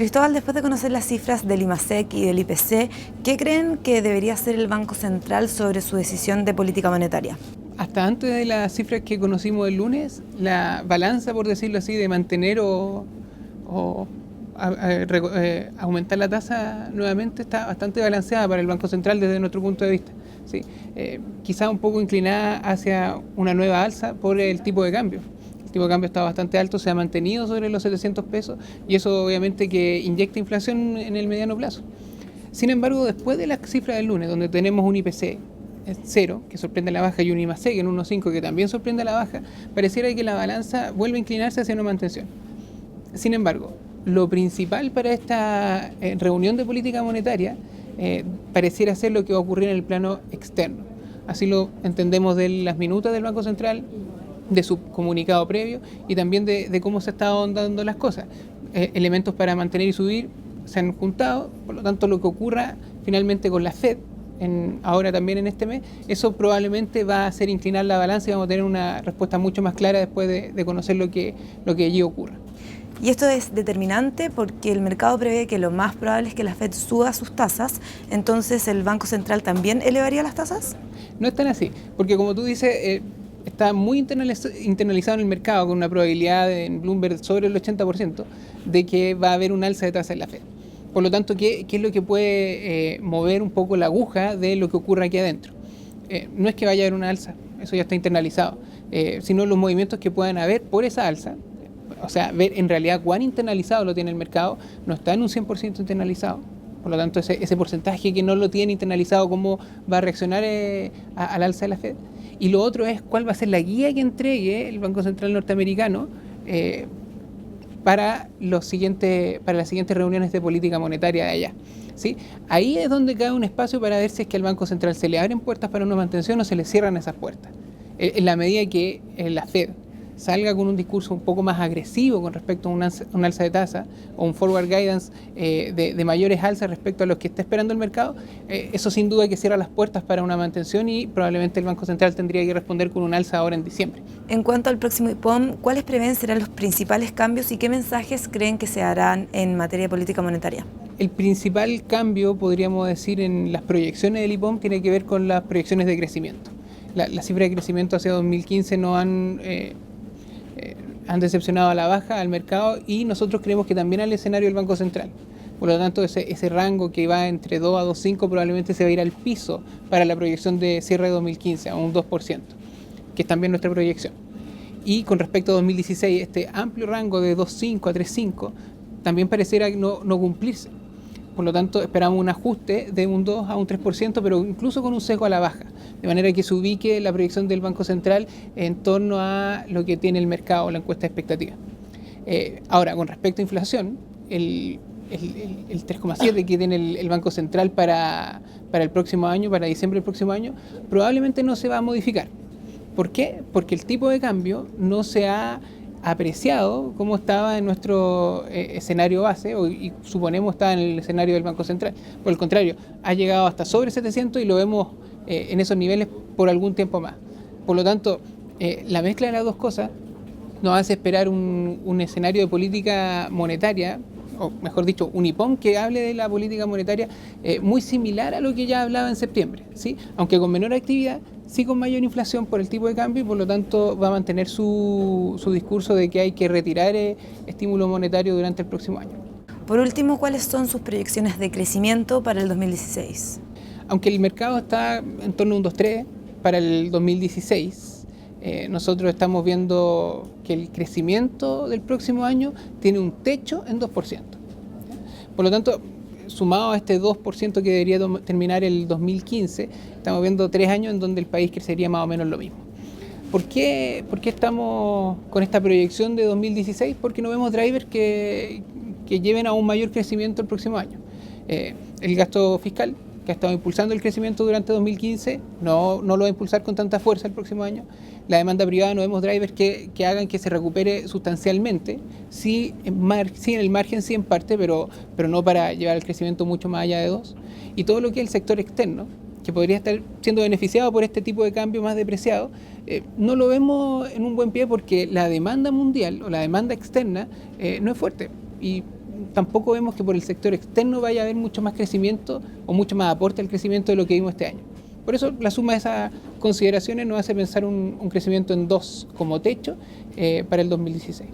Cristóbal, después de conocer las cifras del IMASEC y del IPC, ¿qué creen que debería hacer el Banco Central sobre su decisión de política monetaria? Hasta antes de las cifras que conocimos el lunes, la balanza, por decirlo así, de mantener aumentar la tasa nuevamente está bastante balanceada para el Banco Central desde nuestro punto de vista. ¿Sí? Quizá un poco inclinada hacia una nueva alza por el tipo de cambio. El tipo de cambio está bastante alto, se ha mantenido sobre los 700 pesos y eso obviamente que inyecta inflación en el mediano plazo. Sin embargo, después de las cifras del lunes, donde tenemos un IPC 0, que sorprende a la baja, y un IMASEC en 1,5, que también sorprende a la baja, pareciera que la balanza vuelve a inclinarse hacia una mantención. Sin embargo, lo principal para esta reunión de política monetaria pareciera ser lo que va a ocurrir en el plano externo. Así lo entendemos de las minutas del Banco Central, de su comunicado previo y también de cómo se están dando las cosas. Elementos para mantener y subir se han juntado, por lo tanto lo que ocurra finalmente con la Fed, ahora también en este mes, eso probablemente va a hacer inclinar la balanza y vamos a tener una respuesta mucho más clara después de conocer lo que allí ocurra. Y esto es determinante porque el mercado prevé que lo más probable es que la Fed suba sus tasas, entonces ¿el Banco Central también elevaría las tasas? No es tan así, porque como tú dices, está muy internalizado en el mercado con una probabilidad en Bloomberg sobre el 80% de que va a haber un alza de tasa en la Fed. Por lo tanto, ¿qué es lo que puede mover un poco la aguja de lo que ocurre aquí adentro? No es que vaya a haber una alza, eso ya está internalizado, sino los movimientos que puedan haber por esa alza. O sea, ver en realidad cuán internalizado lo tiene el mercado, no está en un 100% internalizado. Por lo tanto, ese porcentaje que no lo tiene internalizado, ¿cómo va a reaccionar al alza de la Fed? Y lo otro es cuál va a ser la guía que entregue el Banco Central norteamericano para las siguientes reuniones de política monetaria de allá. ¿Sí? Ahí es donde cae un espacio para ver si es que al Banco Central se le abren puertas para una mantención o se le cierran esas puertas. En la medida que la Fed salga con un discurso un poco más agresivo con respecto a un alza de tasa o un forward guidance de mayores alzas respecto a los que está esperando el mercado, eso sin duda que cierra las puertas para una mantención y probablemente el Banco Central tendría que responder con un alza ahora en diciembre. En cuanto al próximo IPOM, ¿cuáles prevén serán los principales cambios y qué mensajes creen que se harán en materia de política monetaria? El principal cambio, podríamos decir, en las proyecciones del IPOM tiene que ver con las proyecciones de crecimiento. Las cifras de crecimiento hacia 2015 no han decepcionado a la baja al mercado y nosotros creemos que también al escenario del Banco Central. Por lo tanto, ese rango que va entre 2 a 2,5 probablemente se va a ir al piso para la proyección de cierre de 2015, a un 2%, que es también nuestra proyección. Y con respecto a 2016, este amplio rango de 2,5 a 3,5 también pareciera no cumplirse. Por lo tanto, esperamos un ajuste de un 2 a un 3%, pero incluso con un sesgo a la baja, de manera que se ubique la proyección del Banco Central en torno a lo que tiene el mercado, la encuesta de expectativa. Ahora, con respecto a inflación, el 3,7 que tiene el Banco Central para el próximo año, para diciembre del próximo año, probablemente no se va a modificar. ¿Por qué? Porque el tipo de cambio no se ha apreciado como estaba en nuestro escenario base y suponemos estaba en el escenario del Banco Central. Por el contrario, ha llegado hasta sobre 700 y lo vemos en esos niveles por algún tiempo más. Por lo tanto, la mezcla de las dos cosas nos hace esperar un escenario de política monetaria, o mejor dicho, un IPOM que hable de la política monetaria muy similar a lo que ya hablaba en septiembre, ¿sí? Aunque con menor actividad, sí con mayor inflación por el tipo de cambio y por lo tanto va a mantener su discurso de que hay que retirar estímulo monetario durante el próximo año. Por último, ¿cuáles son sus proyecciones de crecimiento para el 2016? Aunque el mercado está en torno a un 2,3 para el 2016, nosotros estamos viendo que el crecimiento del próximo año tiene un techo en 2%. Por lo tanto, sumado a este 2% que debería terminar el 2015, estamos viendo 3 años en donde el país crecería más o menos lo mismo. ¿Por qué estamos con esta proyección de 2016? Porque no vemos drivers que lleven a un mayor crecimiento el próximo año. El gasto fiscal, que ha estado impulsando el crecimiento durante 2015, no lo va a impulsar con tanta fuerza el próximo año. La demanda privada, no vemos drivers que hagan que se recupere sustancialmente, sí en el margen, sí en parte, pero no para llevar el crecimiento mucho más allá de 2. Y todo lo que es el sector externo, que podría estar siendo beneficiado por este tipo de cambio más depreciado, no lo vemos en un buen pie porque la demanda mundial o la demanda externa no es fuerte. Y tampoco vemos que por el sector externo vaya a haber mucho más crecimiento o mucho más aporte al crecimiento de lo que vimos este año. Por eso la suma de esas consideraciones nos hace pensar un crecimiento en 2 como techo para el 2016.